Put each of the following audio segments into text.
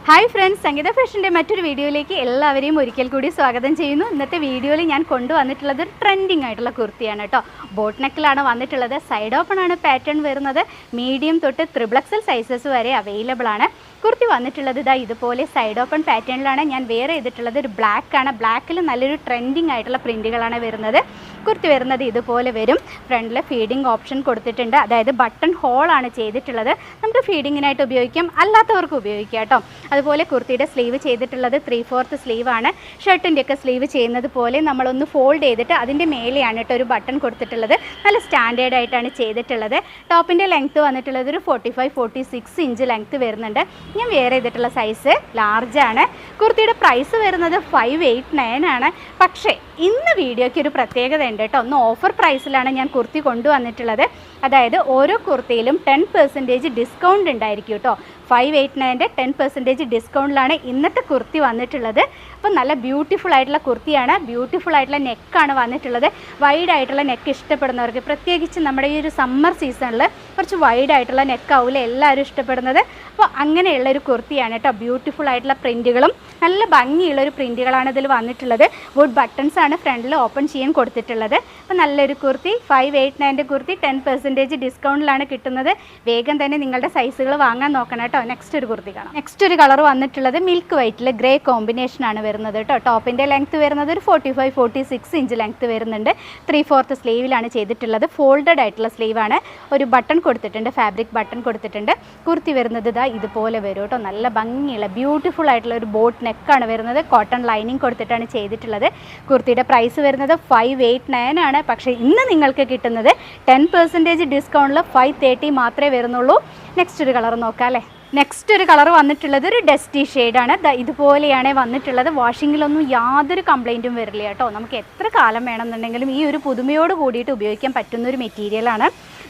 Hi friends, സംഗീത ഫാഷൻ്റെ മറ്റൊരു വീഡിയോയിലേക്ക് എല്ലാവരെയും ഒരിക്കൽ കൂടി സ്വാഗതം ചെയ്യുന്നു. ഇന്നത്തെ വീഡിയോയിൽ ഞാൻ കൊണ്ടുവന്നിട്ടുള്ളത് ഒരു ട്രെൻഡിങ് ആയിട്ടുള്ള കുർത്തിയാണ് കേട്ടോ. ബോട്ട് നെക്കിലാണ് വന്നിട്ടുള്ളത്. സൈഡ് ഓപ്പൺ ആണ് പാറ്റേൺ വരുന്നത്. മീഡിയം തൊട്ട് XXL സൈസസ് വരെ അവൈലബിൾ ആണ്. കുർത്തി വന്നിട്ടുള്ളത് ഇതാ ഇതുപോലെ സൈഡ് ഓപ്പൺ പാറ്റേണിലാണ്. ഞാൻ വെയർ ചെയ്തിട്ടുള്ളത് ഒരു ബ്ലാക്ക് ആണ്. ബ്ലാക്കിൽ നല്ലൊരു ട്രെൻഡിങ് ആയിട്ടുള്ള പ്രിൻറ്റുകളാണ് വരുന്നത്. കുർത്തി വരുന്നത് ഇതുപോലെ വരും. ഫ്രണ്ടിൽ ഫീഡിങ് ഓപ്ഷൻ കൊടുത്തിട്ടുണ്ട്. അതായത് ബട്ടൺ ഹോളാണ് ചെയ്തിട്ടുള്ളത്. നമുക്ക് ഫീഡിങ്ങിനായിട്ട് ഉപയോഗിക്കാം, അല്ലാത്തവർക്ക് ഉപയോഗിക്കാം കേട്ടോ. അതുപോലെ കുർത്തിയുടെ സ്ലീവ് ചെയ്തിട്ടുള്ളത് 3/4 സ്ലീവാണ്. ഷർട്ടിൻ്റെയൊക്കെ സ്ലീവ് ചെയ്യുന്നത് പോലെ നമ്മളൊന്ന് ഫോൾഡ് ചെയ്തിട്ട് അതിൻ്റെ മേലെയാണ് കേട്ടോ ഒരു ബട്ടൺ കൊടുത്തിട്ടുള്ളത്. നല്ല സ്റ്റാൻഡേർഡ് ആയിട്ടാണ് ചെയ്തിട്ടുള്ളത്. ടോപ്പിൻ്റെ ലെങ്ത്ത് വന്നിട്ടുള്ളത് ഒരു 45-46 ഇഞ്ച് ലെങ്ത്ത് വരുന്നുണ്ട്. ഞാൻ വെയർ ചെയ്തിട്ടുള്ള സൈസ് ലാർജാണ്. കുർത്തിയുടെ പ്രൈസ് വരുന്നത് 589 ആണ്. പക്ഷേ ഇന്ന് വീഡിയോയ്ക്ക് ഒരു പ്രത്യേകത ഉണ്ട് കേട്ടോ. ഒന്ന് ഓഫർ പ്രൈസിലാണ് ഞാൻ കുർത്തി കൊണ്ടുവന്നിട്ടുള്ളത്. അതായത് ഓരോ കുർത്തിയിലും 10% ഡിസ്കൗണ്ട് ഉണ്ടായിരിക്കും കേട്ടോ. 589ൻ്റെ 10% ഡിസ്കൗണ്ടിലാണ് ഇന്നത്തെ കുർത്തി വന്നിട്ടുള്ളത്. അപ്പോൾ നല്ല ബ്യൂട്ടിഫുൾ ആയിട്ടുള്ള കുർത്തിയാണ്. ബ്യൂട്ടിഫുൾ ആയിട്ടുള്ള നെക്കാണ് വന്നിട്ടുള്ളത്. വൈഡ് ആയിട്ടുള്ള നെക്ക് ഇഷ്ടപ്പെടുന്നവർക്ക്, പ്രത്യേകിച്ച് നമ്മുടെ ഈ ഒരു സമ്മർ സീസണിൽ കുറച്ച് വൈഡ് ആയിട്ടുള്ള നെക്കാവില്ല എല്ലാവരും ഇഷ്ടപ്പെടുന്നത്. അപ്പോൾ അങ്ങനെയുള്ളൊരു കുർത്തിയാണ് കേട്ടോ. ബ്യൂട്ടിഫുൾ ആയിട്ടുള്ള പ്രിൻറ്റുകളും നല്ല ഭംഗിയുള്ളൊരു പ്രിൻറ്റുകളാണ് ഇതിൽ വന്നിട്ടുള്ളത്. വുഡ് ബട്ടൺസ് ആണ് ഫ്രണ്ടിൽ ഓപ്പൺ ചെയ്യാൻ കൊടുത്തിട്ടുള്ളത്. അപ്പോൾ നല്ലൊരു കുർത്തി. 589ൻ്റെ കുർത്തി 10% ഡിസ്കൗണ്ടിലാണ് കിട്ടുന്നത്. വേഗം തന്നെ നിങ്ങളുടെ സൈസുകൾ വാങ്ങാൻ നോക്കണം കേട്ടോ. നെക്സ്റ്റ് ഒരു കുർത്തി കാണാം. നെക്സ്റ്റ് ഒരു കളർ വന്നിട്ടുള്ളത് മിൽക്ക് വൈറ്റിൽ ഗ്രേ കോമ്പിനേഷനാണ് വരുന്നത് കേട്ടോ. ടോപ്പിൻ്റെ ലെങ്ത്ത് വരുന്നത് ഒരു 45-46 ഇഞ്ച് ലെങ്ത്ത് വരുന്നുണ്ട്. 3/4 സ്ലീവിലാണ് ചെയ്തിട്ടുള്ളത്. ഫോൾഡഡ് ആയിട്ടുള്ള സ്ലീവാണ്. ഒരു ബട്ടൺ കൊടുത്തിട്ടുണ്ട്, ഫാബ്രിക് ബട്ടൺ കൊടുത്തിട്ടുണ്ട്. കുർത്തി വരുന്നത് ഇതാ ഇതുപോലെ വരും കേട്ടോ. നല്ല ഭംഗിയുള്ള ബ്യൂട്ടിഫുൾ ആയിട്ടുള്ള ഒരു ബോട്ട് നെക്കാണ് വരുന്നത്. കോട്ടൺ ലൈനിങ് കൊടുത്തിട്ടാണ് ചെയ്തിട്ടുള്ളത്. കുർത്തിയുടെ പ്രൈസ് വരുന്നത് 589 ആണ്. പക്ഷേ ഇന്ന് നിങ്ങൾക്ക് കിട്ടുന്നത് 10% ഡിസ്കൗണ്ടിൽ 530 മാത്രമേ വരുന്നുള്ളൂ. നെക്സ്റ്റ് ഒരു കളർ നോക്കാം അല്ലേ. നെക്സ്റ്റ് ഒരു കളർ വന്നിട്ടുള്ളത് ഒരു ഡസ്റ്റി ഷെയ്ഡാണ്. ഇതുപോലെയാണ് വന്നിട്ടുള്ളത്. വാഷിങ്ങിലൊന്നും യാതൊരു കംപ്ലൈൻറ്റും വരില്ല കേട്ടോ. നമുക്ക് എത്ര കാലം വേണമെന്നുണ്ടെങ്കിലും ഈ ഒരു പുതുമയോട് കൂടിയിട്ട് ഉപയോഗിക്കാൻ പറ്റുന്നൊരു മെറ്റീരിയലാണ്.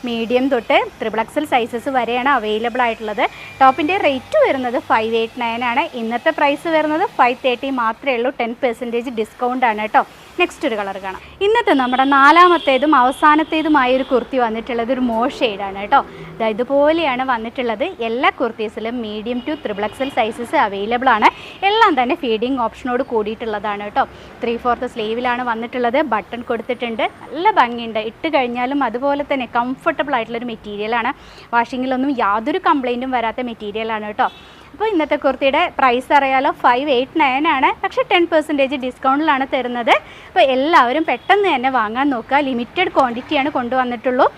മീഡിയം തൊട്ട് XXL സൈസസ് വരെയാണ് അവൈലബിൾ ആയിട്ടുള്ളത്. ടോപ്പിൻ്റെ റേറ്റ് വരുന്നത് 589 ആണ്. ഇന്നത്തെ പ്രൈസ് വരുന്നത് 530 മാത്രമേ ഉള്ളൂ. 10% ഡിസ്കൗണ്ട് ആണ് കേട്ടോ. നെക്സ്റ്റ് ഒരു കളർ കാണാം. ഇന്നത്തെ നമ്മുടെ നാലാമത്തേതും അവസാനത്തേതുമായ ഒരു കുർത്തി വന്നിട്ടുള്ളത് ഒരു മോ ഷെയ്ഡാണ് കേട്ടോ. ഇതുപോലെയാണ് വന്നിട്ടുള്ളത്. എല്ലാ കുർത്തീസിലും medium to XXL sizes available ആണ്. എല്ലാം തന്നെ ഫീഡിങ് ഓപ്ഷനോട് കൂടിയിട്ടുള്ളതാണ് കേട്ടോ. 3/4 സ്ലീവിലാണ് വന്നിട്ടുള്ളത്. ബട്ടൺ കൊടുത്തിട്ടുണ്ട്. നല്ല ഭംഗിയുണ്ട്. ഇട്ട് കഴിഞ്ഞാലും അതുപോലെ തന്നെ കംഫർട്ടബിൾ ആയിട്ടുള്ളൊരു മെറ്റീരിയലാണ്. വാഷിങ്ങിലൊന്നും യാതൊരു കംപ്ലൈൻറ്റും വരാത്ത മെറ്റീരിയലാണ് കേട്ടോ. അപ്പോൾ ഇന്നത്തെ കുർത്തിയുടെ പ്രൈസ് അറിയാലോ, 589 ആണ്. പക്ഷേ 10% ഡിസ്കൗണ്ടിലാണ് തരുന്നത്. അപ്പോൾ എല്ലാവരും പെട്ടെന്ന് തന്നെ വാങ്ങാൻ നോക്കുക. ലിമിറ്റഡ് ക്വാണ്ടിറ്റിയാണ് കൊണ്ടുവന്നിട്ടുള്ളൂ.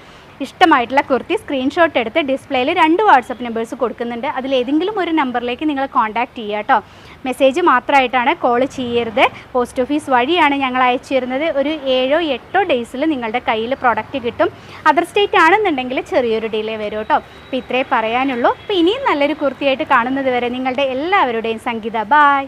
ഇഷ്ടമായിട്ടുള്ള കുർത്തി സ്ക്രീൻഷോട്ട് എടുത്ത് ഡിസ്പ്ലേയിൽ 2 വാട്സപ്പ് നമ്പേഴ്സ് കൊടുക്കുന്നുണ്ട്. അതിലേതെങ്കിലും ഒരു നമ്പറിലേക്ക് നിങ്ങൾ കോൺടാക്റ്റ് ചെയ്യുക കേട്ടോ. മെസ്സേജ് മാത്രമായിട്ടാണ്, കോൾ ചെയ്യരുത്. പോസ്റ്റ് ഓഫീസ് വഴിയാണ് ഞങ്ങൾ അയച്ചു തരുന്നത്. ഒരു 7-8 ഡേയ്സിൽ നിങ്ങളുടെ കയ്യിൽ പ്രോഡക്റ്റ് കിട്ടും. അതർ സ്റ്റേറ്റ് ആണെന്നുണ്ടെങ്കിൽ ചെറിയൊരു ഡിലേ വരും കേട്ടോ. അപ്പോൾ ഇത്രേ പറയാനുള്ളൂ. അപ്പോൾ ഇനിയും നല്ലൊരു കുർത്തിയായിട്ട് കാണുന്നത് വരെ നിങ്ങളുടെ എല്ലാവരുടെയും സംഗീത. ബായ്.